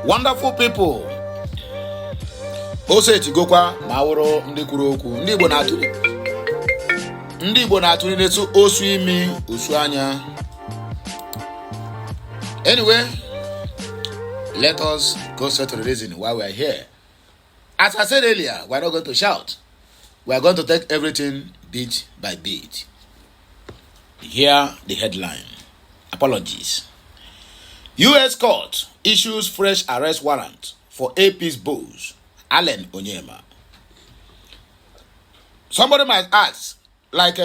Wonderful people. Ose tigokwa ma aworo ndị kwuru okwu. Ndị Igbo na-atụrụ n'etu osu imi, osu anya. Anyway, let us go straight to the reason why we are here. As I said earlier, we are not going to shout. We are going to take everything bit by bit. Here the headline. Apologies. U.S. court issues fresh arrest warrant for AP's boss, Allen Onyema. Somebody might ask, like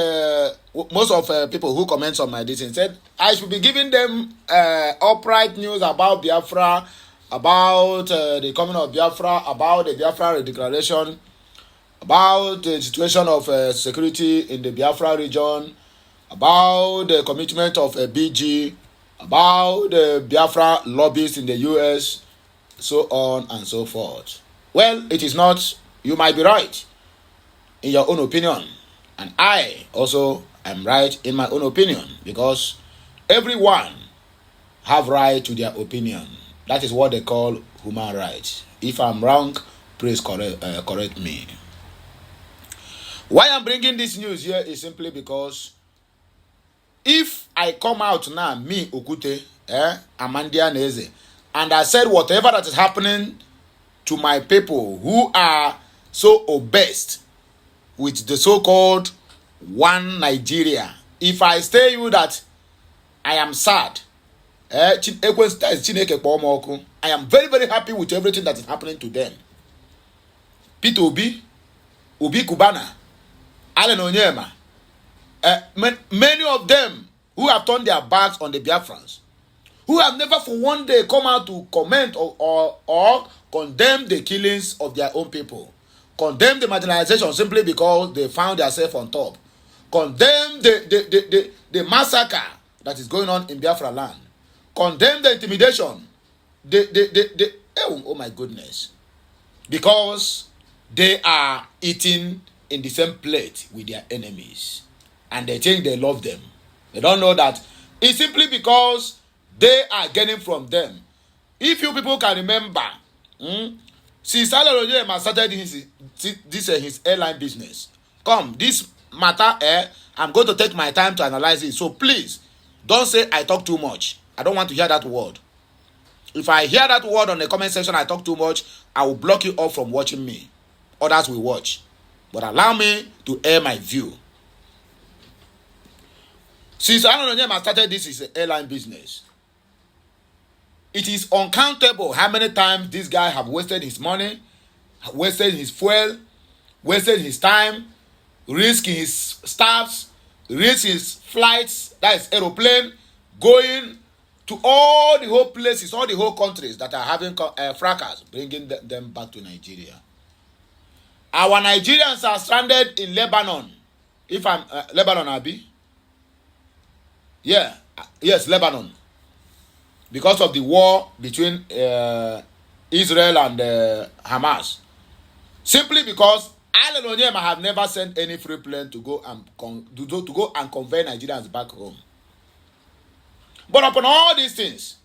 most of people who comment on my decision said, I should be giving them upright news about Biafra, about the coming of Biafra, about the Biafra declaration, about the situation of security in the Biafra region, about the commitment of BG, about the Biafra lobbyists in the US, so on and so forth. Well, it is not. You might be right in your own opinion, and I also am right in my own opinion, because everyone have right to their opinion. That is what they call human rights. If I'm wrong, please correct me. Why I'm bringing this news here is simply because if I come out now, me, Okute, Amandia Neze, and I said whatever that is happening to my people who are so obsessed with the so-called one Nigeria, if I tell you that I am sad, I am very, very happy with everything that is happening to them. Peter Obi Kubana, Allen Onyema, many of them who have turned their backs on the Biafrans, who have never for one day come out to comment or condemn the killings of their own people, condemn the marginalization simply because they found themselves on top, condemn the massacre that is going on in Biafra land, condemn the intimidation, oh my goodness, because they are eating in the same plate with their enemies. And they think they love them. They don't know that it's simply because they are getting from them. If you people can remember, since Allen Onyema started his airline business, this matter, I'm going to take my time to analyze it. So please, don't say I talk too much. I don't want to hear that word. If I hear that word on the comment section, I talk too much, I will block you off from watching me. Others will watch. But allow me to air my view. Since Allen Onyema started this airline business, it is uncountable how many times this guy have wasted his money, wasted his fuel, wasted his time, risking his staffs, risk his flights, that is aeroplane, going to all the whole places, all the whole countries that are having fracas, bringing them back to Nigeria. Our Nigerians are stranded in Lebanon. If I'm Lebanon, Abi. Yeah, yes, Lebanon. Because of the war between Israel and Hamas. Simply because Allen Onyema have never sent any free plane to go and convey Nigerians back home. But upon all these things,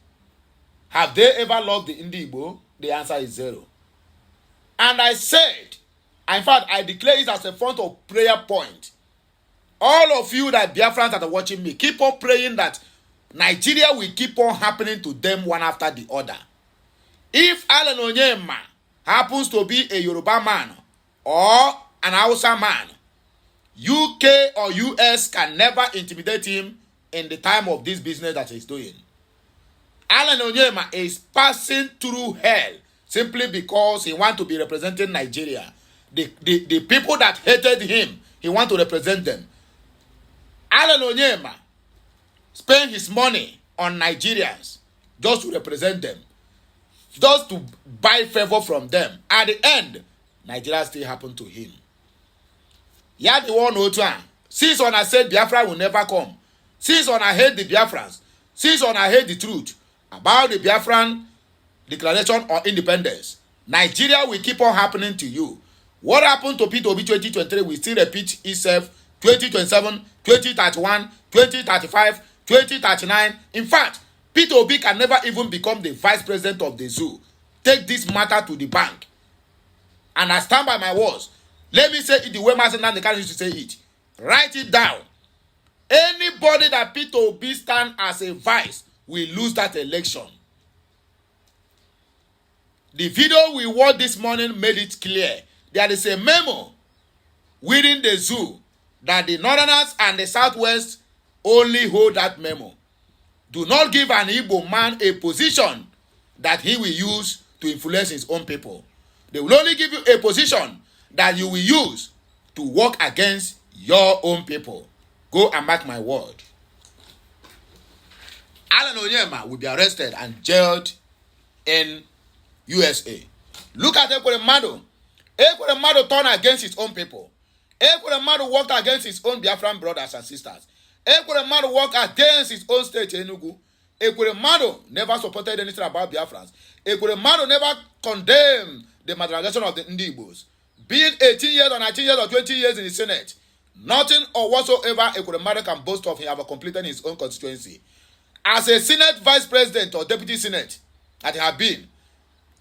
have they ever loved the Igbo? The answer is zero. And I said, in fact, I declare it as a front of prayer point. All of you that Biafrans that are watching me, keep on praying that Nigeria will keep on happening to them one after the other. If Allen Onyema happens to be a Yoruba man or an Hausa man, UK or US can never intimidate him in the time of this business that he's doing. Allen Onyema is passing through hell simply because he wants to be representing Nigeria. The people that hated him, he wants to represent them. Allen Onyema spent his money on Nigerians just to represent them, just to buy favor from them. At the end, Nigeria still happened to him. Yeah, the one who since when I said Biafra will never come, since when I hate the Biafrans, since when I hate the truth about the Biafran declaration or independence, Nigeria will keep on happening to you. What happened to Peter Obi 2023 will still repeat itself 2027, 2031, 2035, 2039. In fact, Peter Obi can never even become the vice president of the zoo take this matter to the bank. And I stand by my words. Let me say it the way Master Nnamdi used to say it. Write it down. Anybody that Peter Obi stand as a vice will lose that election. The video we watched this morning made it clear. There is a memo within the zoo that the Northerners and the Southwest only hold that memo. Do not give an Igbo man a position that he will use to influence his own people. They will only give you a position that you will use to work against your own people. Go and mark my word. Alan Onyema will be arrested and jailed in USA. Look at Ekweremadu. Ekweremadu turned against his own people. Ekweremadu worked against his own Biafran brothers and sisters. Ekweremadu worked against his own state, Enugu. Ekweremadu never supported anything about Biafrans. Ekweremadu never condemned the marginalization of the Ndigbos. Being 18 years or 19 years or 20 years in the Senate, nothing or whatsoever Ekweremadu can boast of he have completed his own constituency. As a Senate Vice President or Deputy Senate that he have been,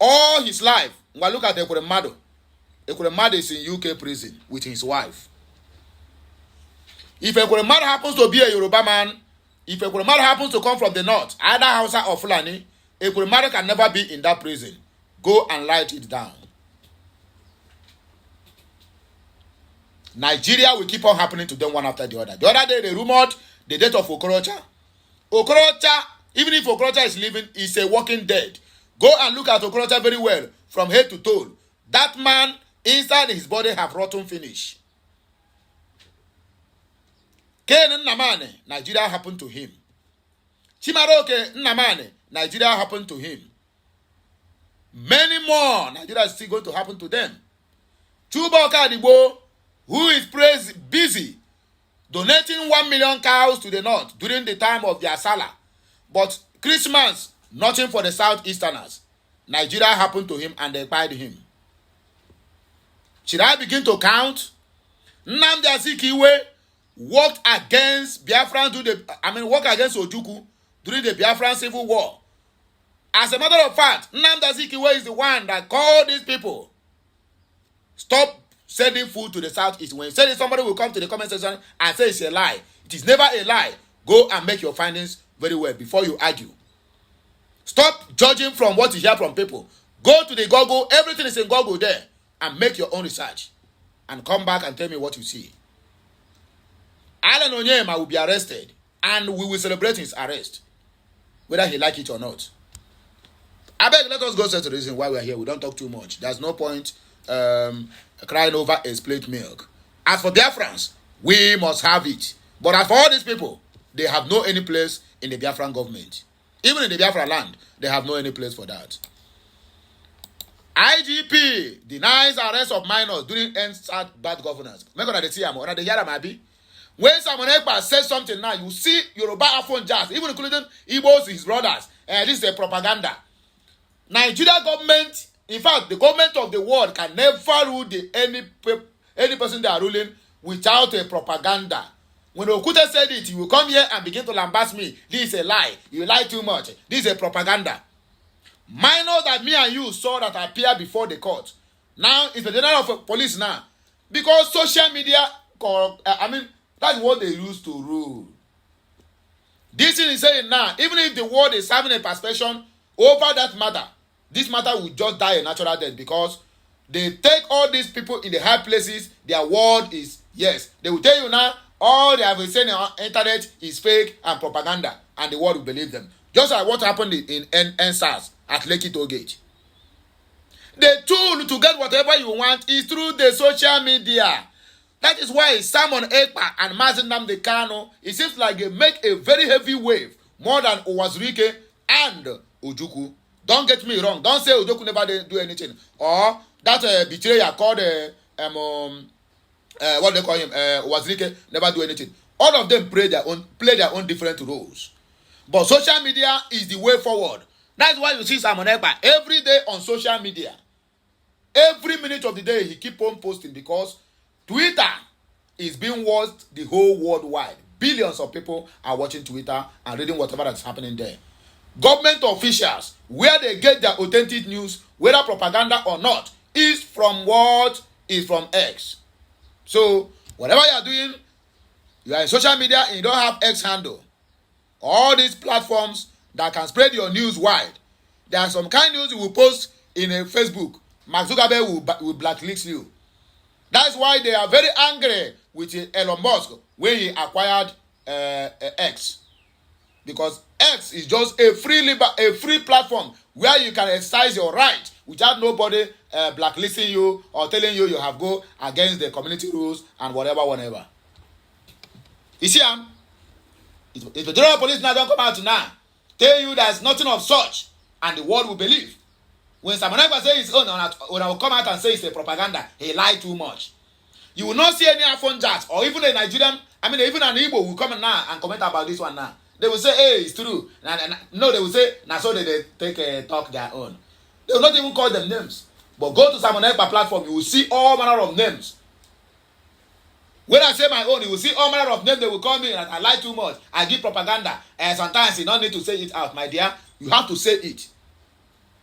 all his life, when I look at Ekweremadu, Ekweremadu is in UK prison with his wife. If Ekweremadu happens to be a Yoruba man, if Ekweremadu happens to come from the north, either Hausa or Fulani, Ekweremadu can never be in that prison. Go and write it down. Nigeria will keep on happening to them one after the other. The other day they rumored the death of Okorocha. Okorocha, even if Okorocha is living, is a walking dead. Go and look at Okorocha very well, from head to toe. That man, inside his body, have rotten finish. Ken Nnamani, Nigeria happened to him. Chimaroke Nnamani, Nigeria happened to him. Many more, Nigeria is still going to happen to them. Chuba Kadibo, who is busy donating 1 million cows to the north during the time of their Salah. But Christmas, nothing for the Southeasterners. Nigeria happened to him and they fired him. Should I begin to count? Nnamdi Azikiwe worked against Biafran worked against Ojukwu during the Biafran Civil War. As a matter of fact, Nnamdi Azikiwe is the one that called these people. Stop sending food to the southeast. When you say somebody will come to the comment section and say it's a lie. It is never a lie. Go and make your findings very well before you argue. Stop judging from what you hear from people. Go to the Google. Everything is in Google there. And make your own research. And come back and tell me what you see. Alan Onyema will be arrested. And we will celebrate his arrest. Whether he like it or not. I beg, let us go to the reason why we are here. We don't talk too much. There's no point crying over a split milk. As for Biafrans, we must have it. But as for all these people, they have no any place in the Biafran government. Even in the Biafran land, they have no any place for that. IGP denies arrest of minors during NSAT bad governance. When someone Ekpa says something now, you see Yoruba Afon jazz, even including Igbos, his brothers. This is a propaganda. Nigeria government, in fact, the government of the world can never rule any person they are ruling without a propaganda. When Okuta said it, you will come here and begin to lambast me. This is a lie. You lie too much. This is a propaganda. Minors that me and you saw that appear before the court. Now, it's the general of police now. Because social media, that's what they used to rule. This thing is saying now, even if the world is having a perception over that matter, this matter will just die a natural death because they take all these people in the high places. Their word is yes. They will tell you now all they have been saying on the internet is fake and propaganda, and the world will believe them. Just like what happened in NSAS at Lekki Toll Gate. The tool to get whatever you want is through the social media. That is why Simon Ekpa and Mazi Nnamdi Kanu, it seems like they make a very heavy wave more than Owazurike and Ojukwu. Don't get me wrong. Don't say Ojukwu never do anything. Or that betrayer called what they call him, Owazurike never do anything. All of them play their own different roles. But social media is the way forward. That's why you see Simon Ekpa every day on social media. Every minute of the day he keep on posting because Twitter is being watched the whole worldwide. Billions of people are watching Twitter and reading whatever that's happening there. government officials, where they get their authentic news, whether propaganda or not, is from what? Is from X. So, whatever you are doing, you are in social media and you don't have X handle. All these platforms that can spread your news wide. There are some kind of news you will post in a Facebook. Mark Zuckerberg will blacklist you. That's why they are very angry with Elon Musk when he acquired X. Because X is just a free platform where you can exercise your right without nobody blacklisting you or telling you have go against the community rules and whatever. You see, if the general police now don't come out now, tell you there's nothing of such, and the world will believe. When someone else say his own, when I will come out and say it's a propaganda, he lied too much. You will not see any iPhone jacks or even a Nigerian, even an Igbo will come now and comment about this one now. They will say, hey, it's true. No, they will say, now so they take a talk their own. They will not even call them names. But go to Simon Ekpa platform, you will see all manner of names. When I say my own, you will see all manner of names. They will call me and I lie too much. I give propaganda. And sometimes you don't need to say it out, my dear. You have to say it.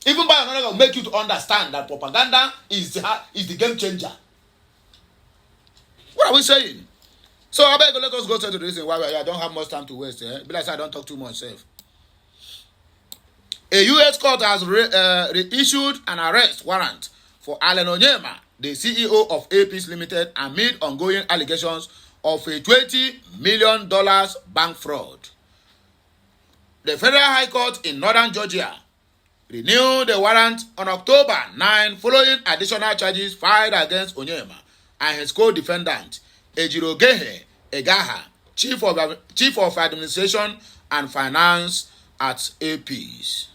Even by another will make you to understand that propaganda is the game changer. What are we saying? So I beg you, let us go to the reason why I don't have much time to waste. Besides, I don't talk too much. A U.S. court has reissued an arrest warrant for Allen Onyema, the CEO of APs Limited, amid ongoing allegations of a $20 million bank fraud. The Federal High Court in Northern Georgia renewed the warrant on October 9 following additional charges filed against Onyema and his co-defendant, Ejirogehe Egaha, Chief of Administration and Finance at APs.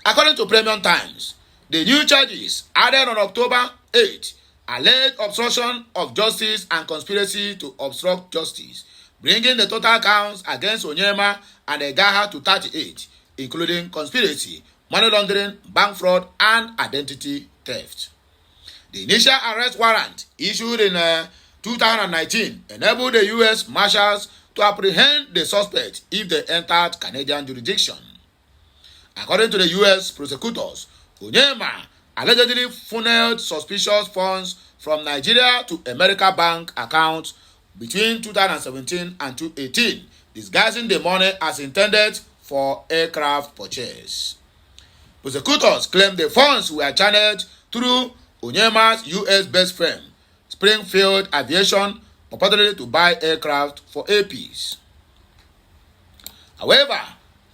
According to Premium Times, the new charges added on October 8 alleged obstruction of justice and conspiracy to obstruct justice, bringing the total counts against Onyema and Egaha to 38, including conspiracy, money laundering, bank fraud, and identity theft. The initial arrest warrant issued in 2019 enabled the U.S. Marshals to apprehend the suspect if they entered Canadian jurisdiction. According to the U.S. prosecutors, Onyema allegedly funneled suspicious funds from Nigeria to America bank accounts between 2017 and 2018, disguising the money as intended for aircraft purchase. Prosecutors claim the funds were channeled through Onyema's U.S.-based firm, Springfield Aviation, purportedly to buy aircraft for APs. However,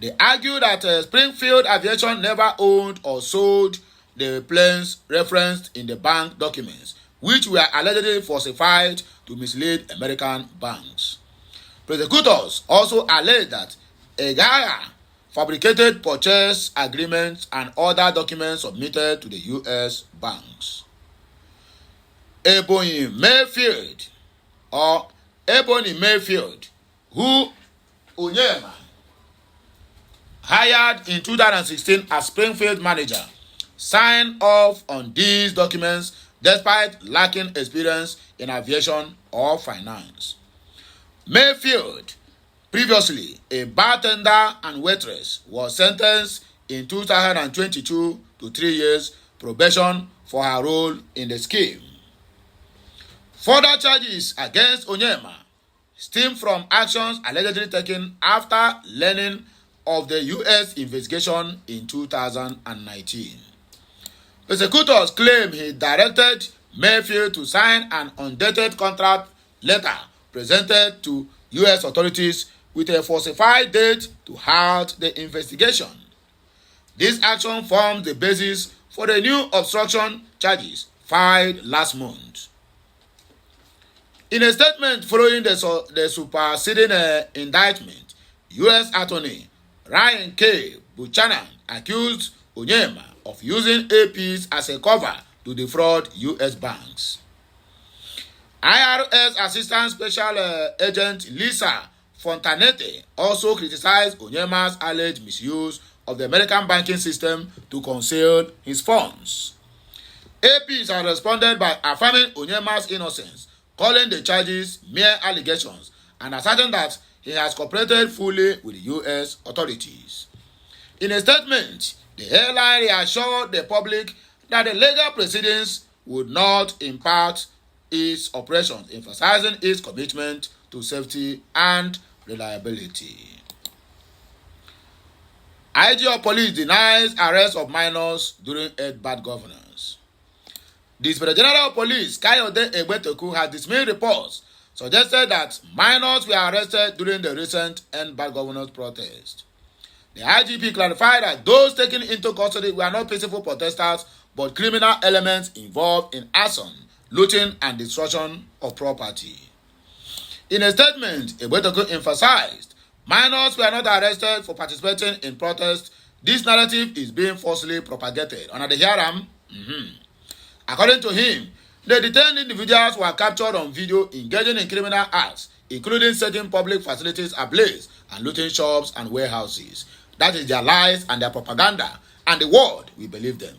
they argue that Springfield Aviation never owned or sold the planes referenced in the bank documents, which were allegedly falsified to mislead American banks. Prosecutors also allege that Egaha fabricated purchase agreements and other documents submitted to the U.S. banks. Ebony Mayfield, who Onyema hired in 2016 as Springfield manager, signed off on these documents despite lacking experience in aviation or finance. Mayfield, previously a bartender and waitress, was sentenced in 2022 to 3 years probation for her role in the scheme. Further charges against Onyema stem from actions allegedly taken after learning of the U.S. investigation in 2019. Prosecutors claim he directed Mayfield to sign an undated contract letter presented to U.S. authorities with a falsified date to halt the investigation. This action forms the basis for the new obstruction charges filed last month. In a statement following the superseding indictment, U.S. Attorney Ryan K. Buchanan accused Onyema of using APs as a cover to defraud U.S. banks. IRS Assistant Special Agent Lisa Fontanete also criticized Onyema's alleged misuse of the American banking system to conceal his funds. APs have responded by affirming Onyema's innocence, calling the charges mere allegations, and asserting that he has cooperated fully with the U.S. authorities. In a statement, the airline reassured the public that the legal proceedings would not impact its operations, emphasizing its commitment to safety and reliability. IG of Police denies arrest of minors during bad governance. The Inspector General of Police, Kayode Egbetoku, has dismissed reports suggested that minors were arrested during the recent bad governance protest. The IGP clarified that those taken into custody were not peaceful protesters but criminal elements involved in arson, looting, and destruction of property. In a statement, Egbetoku emphasized minors were not arrested for participating in protests. This narrative is being falsely propagated. Under the Hiram, according to him, the detained individuals were captured on video engaging in criminal acts, including setting public facilities ablaze and looting shops and warehouses. That is their lies and their propaganda, and the world will believe them.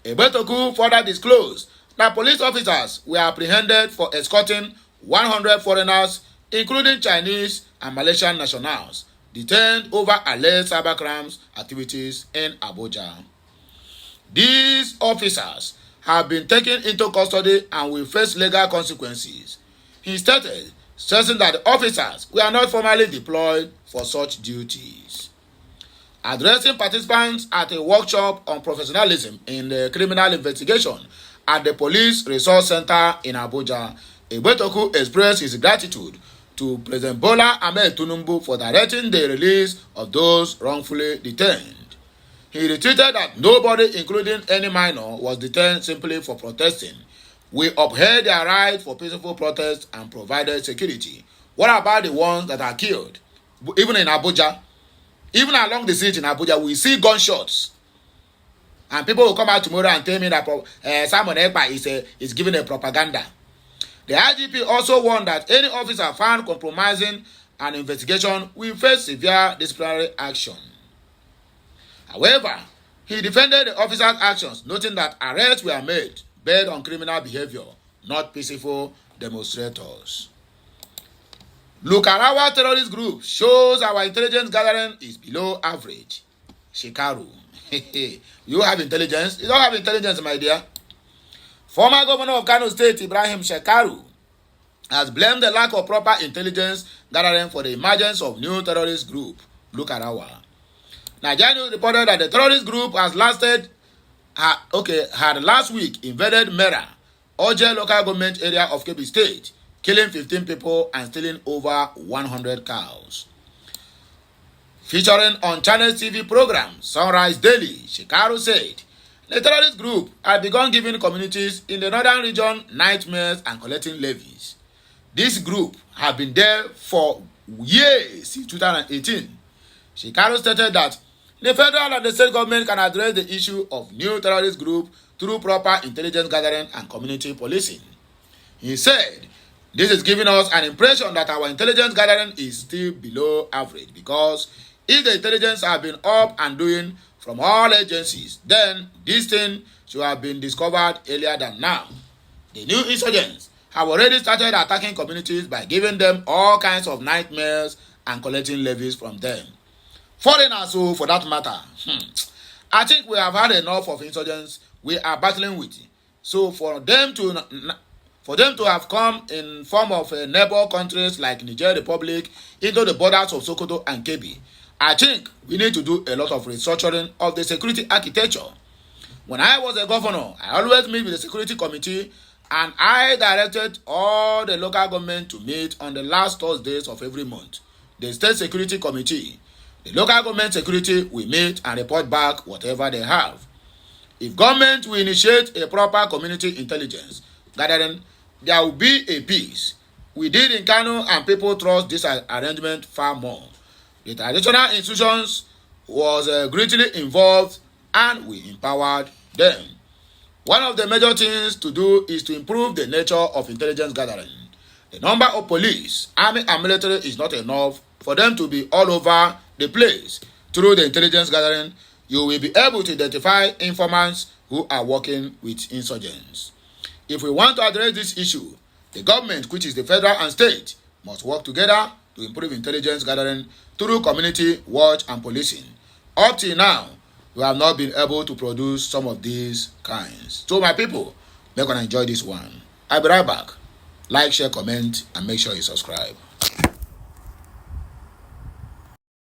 Egbetoku further disclosed that police officers were apprehended for escorting 100 foreigners, including Chinese and Malaysian nationals, detained over alleged cybercrimes activities in Abuja. These officers have been taken into custody and will face legal consequences. He stated, stressing that the officers were not formally deployed for such duties. Addressing participants at a workshop on professionalism in the criminal investigation at the Police Resource Center in Abuja, Egbetoku expressed his gratitude to President Bola Ahmed Tinubu for directing the release of those wrongfully detained. He retweeted that nobody, including any minor, was detained simply for protesting. We upheld their right for peaceful protest and provided security. What about the ones that are killed? Even in Abuja, even along the street in Abuja, we see gunshots. And people will come out tomorrow and tell me that Simon Ekpa is giving a propaganda. The IGP also warned that any officer found compromising an investigation will face severe disciplinary action. However, he defended the officer's actions, noting that arrests were made based on criminal behavior, not peaceful demonstrators. Lukarawa terrorist group shows our intelligence gathering is below average. Shekaru. You have intelligence? You don't have intelligence, my dear. Former governor of Kano State, Ibrahim Shekaru, has blamed the lack of proper intelligence gathering for the emergence of new terrorist group, Lukarawa. Nigeria reported that the terrorist group had last week invaded Mera, Oje local government area of Kebbi State, killing 15 people and stealing over 100 cows. Featuring on Channel TV program Sunrise Daily, Shekaru said the terrorist group had begun giving communities in the northern region nightmares and collecting levies. This group had been there for years since 2018. Shekaru stated that the federal and the state government can address the issue of new terrorist group through proper intelligence gathering and community policing. He said, this is giving us an impression that our intelligence gathering is still below average, because if the intelligence have been up and doing from all agencies, then this thing should have been discovered earlier than now. The new insurgents have already started attacking communities by giving them all kinds of nightmares and collecting levies from them. Foreigners, so for that matter, I think we have had enough of insurgents we are battling with. So for them to have come in form of neighbor countries like Niger Republic into the borders of Sokoto and Kebbi, I think we need to do a lot of restructuring of the security architecture. When I was a governor, I always meet with the security committee, and I directed all the local government to meet on the last Thursdays of every month. The state security committee, the local government security will meet and report back whatever they have. If government will initiate a proper community intelligence gathering, there will be a peace. We did in Kano, and people trust this arrangement far more. The traditional institutions was greatly involved, and we empowered them. One of the major things to do is to improve the nature of intelligence gathering. The number of police, army, and military is not enough for them to be all over the place. Through the intelligence gathering, you will be able to identify informants who are working with insurgents. If we want to address this issue, the government, which is the federal and state, must work together to improve intelligence gathering through community watch and policing. Up till now, we have not been able to produce some of these kinds. So my people, make sure enjoy this one. I'll be right back. Like, share, comment, and make sure you subscribe.